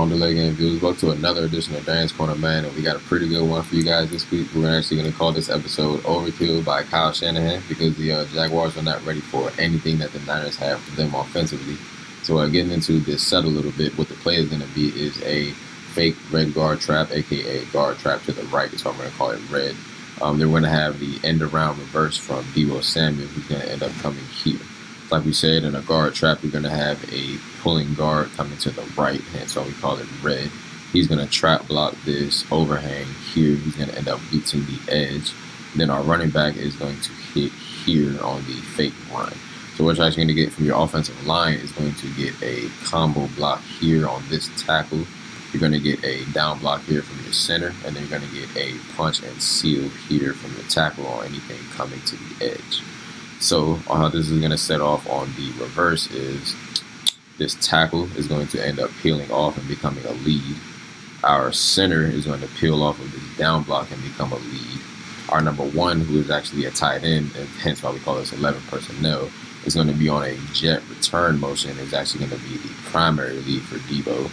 on, delay game viewers? Welcome to another edition of Darrians Corner Man, and we got a pretty good one for you guys this week. We're actually going to call this episode Overkill by Kyle Shanahan because the Jaguars are not ready for anything that the Niners have for them offensively. So getting into this set a little bit, what the play is going to be is a fake red guard trap, aka guard trap to the right, so I'm going to call it red. They're going to have the end around reverse from Deebo Samuel, who's going to end up coming here. Like we said, in a guard trap, you're going to have a pulling guard coming to the right, and so we call it red. He's going to trap block this overhang here. He's going to end up blitzing the edge. Then our running back is going to hit here on the fake run. So what you're actually going to get from your offensive line is going to get a combo block here on this tackle. You're going to get a down block here from your center, and then you're going to get a punch and seal here from the tackle on anything coming to the edge. So how this is going to set off on the reverse is this tackle is going to end up peeling off and becoming a lead. Our center is going to peel off of this down block and become a lead. Our number one, who is actually a tight end, and hence why we call this 11 personnel, is going to be on a jet return motion. Is actually going to be the primary lead for Deebo.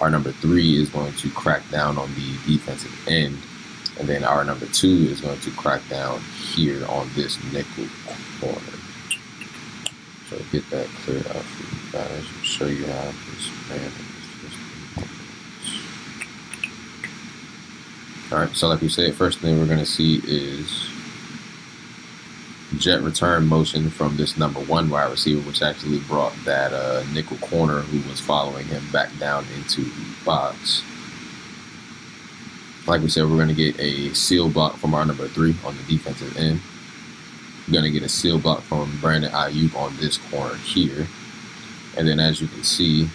Our number three is going to crack down on the defensive end. And then our number two is going to crack down here on this nickel corner. So get that cleared out for you guys. I'll show you how this man is. Alright, so like we said, first thing we're going to see is jet return motion from this number one wide receiver, which actually brought that nickel corner who was following him back down into the box. Like we said, we're going to get a seal block from our number three on the defensive end. We're going to get a seal block from Brandon Ayuk on this corner here. And then as you can see,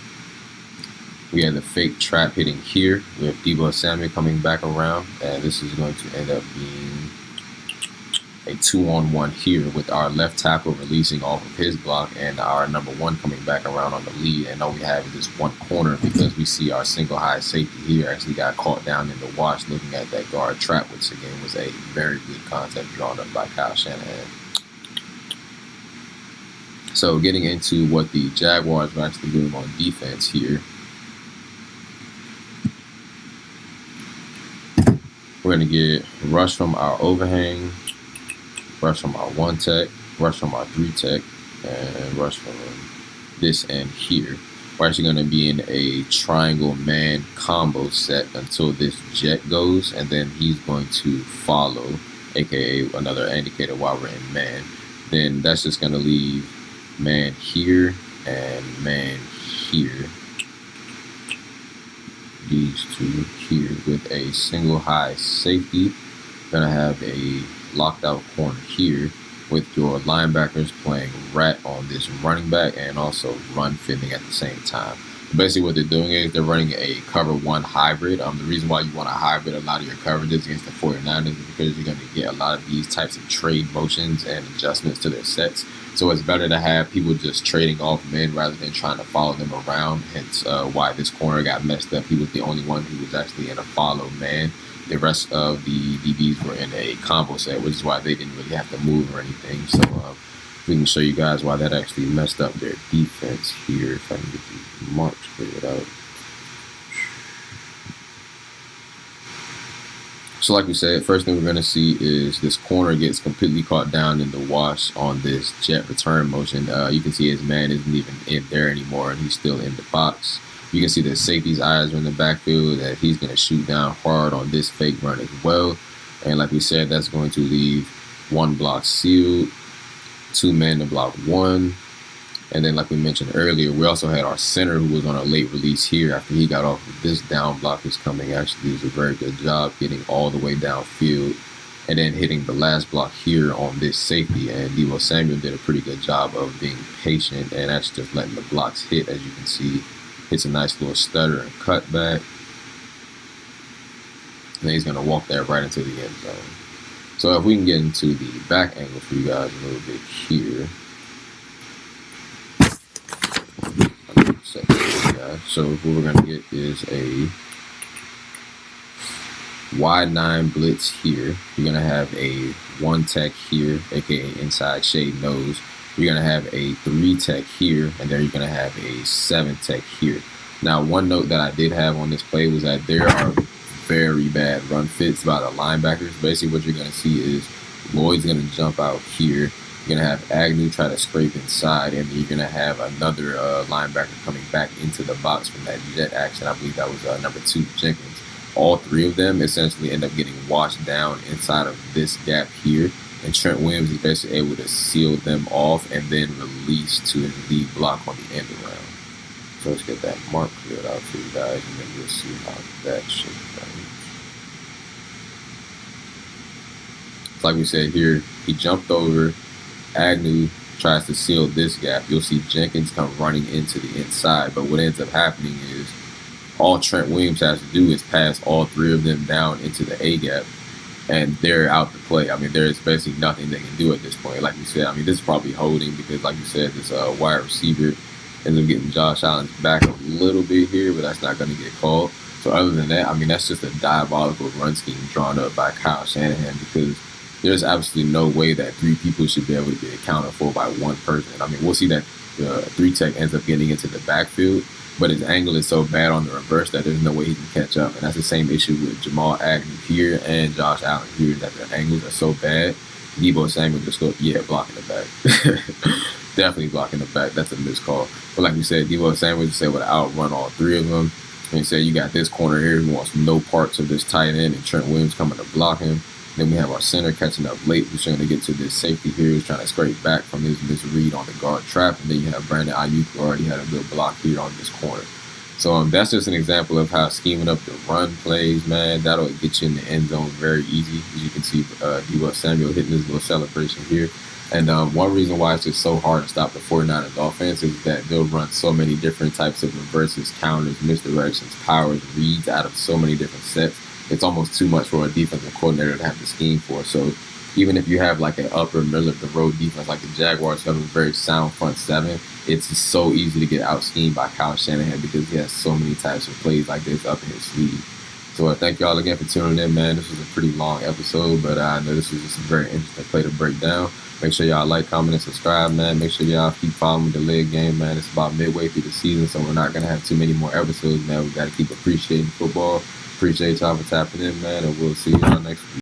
we have the fake trap hitting here with Deebo Samuel coming back around. And this is going to end up being a 2-on-1 here with our left tackle releasing off of his block and our number one coming back around on the lead. And all we have is this one corner because we see our single high safety here actually got caught down in the wash looking at that guard trap, which again was a very good concept drawn up by Kyle Shanahan. So getting into what the Jaguars are actually doing on defense here. We're going to get rush from our overhang, rush from our one tech, rush from our three tech, and rush from this end here. We're actually going to be in a triangle man combo set until this jet goes, and then he's going to follow, aka another indicator while we're in man. Then that's just going to leave man here and man here. These two here with a single high safety. Gonna have a locked out corner here with your linebackers playing rat on this running back and also run fitting at the same time. Basically what they're doing is they're running a cover one hybrid. The reason why you want a hybrid a lot of your coverages against the 49ers is because you're going to get a lot of these types of trade motions and adjustments to their sets. So it's better to have people just trading off men rather than trying to follow them around. Hence why this corner got messed up. He was the only one who was actually in a follow man. The rest of the DBs were in a combo set, which is why they didn't really have to move or anything. So we can show you guys why that actually messed up their defense here. If I can get the marks figured out. So like we said, first thing we're going to see is this corner gets completely caught down in the wash on this jet return motion. You can see his man isn't even in there anymore, and he's still in the box. You can see the safety's eyes are in the backfield, that he's going to shoot down hard on this fake run as well. And like we said, that's going to leave one block sealed, two men to block one. And then like we mentioned earlier, we also had our center who was on a late release here after he got off of this down block is coming. Actually, it was a very good job getting all the way downfield and then hitting the last block here on this safety. And Deebo Samuel did a pretty good job of being patient and actually just letting the blocks hit. As you can see, hits a nice little stutter and cut back. And then he's going to walk that right into the end zone. So if we can get into the back angle for you guys a little bit here. So what we're going to get is a wide 9 blitz here. You're going to have a 1 tech here, aka inside shade nose. You're going to have a 3 tech here, and then you're going to have a 7 tech here. Now, one note that I did have on this play was that there are very bad run fits by the linebackers. Basically, what you're going to see is Lloyd's going to jump out here. You're going to have Agnew try to scrape inside, and then you're going to have another linebacker coming back into the box from that jet action. I believe that was number 2, Jenkins. All 3 of them essentially end up getting washed down inside of this gap here. And Trent Williams is basically able to seal them off and then release to his lead block on the end around. So let's get that mark cleared out for you guys, and then you'll see how that shit goes. Like we said here, he jumped over. Agnew tries to seal this gap. You'll see Jenkins come running into the inside, but what ends up happening is all Trent Williams has to do is pass all 3 of them down into the A gap, and they're out to play. I mean, there's basically nothing they can do at this point. Like you said, I mean, this is probably holding because, like you said, this wide receiver ends up getting Josh Allen's back a little bit here, but that's not going to get called. So other than that, I mean, that's just a diabolical run scheme drawn up by Kyle Shanahan because there's absolutely no way that 3 people should be able to be accounted for by one person. I mean, we'll see that 3 tech ends up getting into the backfield, but his angle is so bad on the reverse that there's no way he can catch up. And that's the same issue with Jamal Agnew here and Josh Allen here, that their angles are so bad. Deebo Samuel just goes, yeah, blocking the back. Definitely blocking the back. That's a missed call. But like we said, Deebo Samuel just able to outrun all 3 of them. And you said you got this corner here who wants no parts of this tight end, and Trent Williams coming to block him. Then we have our center catching up late, who's trying to get to this safety here, who's trying to scrape back from his misread on the guard trap. And then you have Brandon Ayuk, who already had a good block here on this corner. So that's just an example of how scheming up the run plays, man, that'll get you in the end zone very easy. As you can see, Deebo Samuel hitting his little celebration here. And one reason why it's just so hard to stop the 49ers offense is that they'll run so many different types of reverses, counters, misdirections, powers, reads out of so many different sets. It's almost too much for a defensive coordinator to have to scheme for. So even if you have like an upper middle of the road defense like the Jaguars have a very sound front 7, it's just so easy to get out schemed by Kyle Shanahan because he has so many types of plays like this up in his sleeve. So thank y'all again for tuning in, man. This was a pretty long episode, but I know this was just a very interesting play to break down. Make sure y'all like, comment, and subscribe, man. Make sure y'all keep following the leg game, man. It's about midway through the season, so we're not going to have too many more episodes, man. We got to keep appreciating football. Appreciate y'all for tapping in, man, and we'll see y'all next week.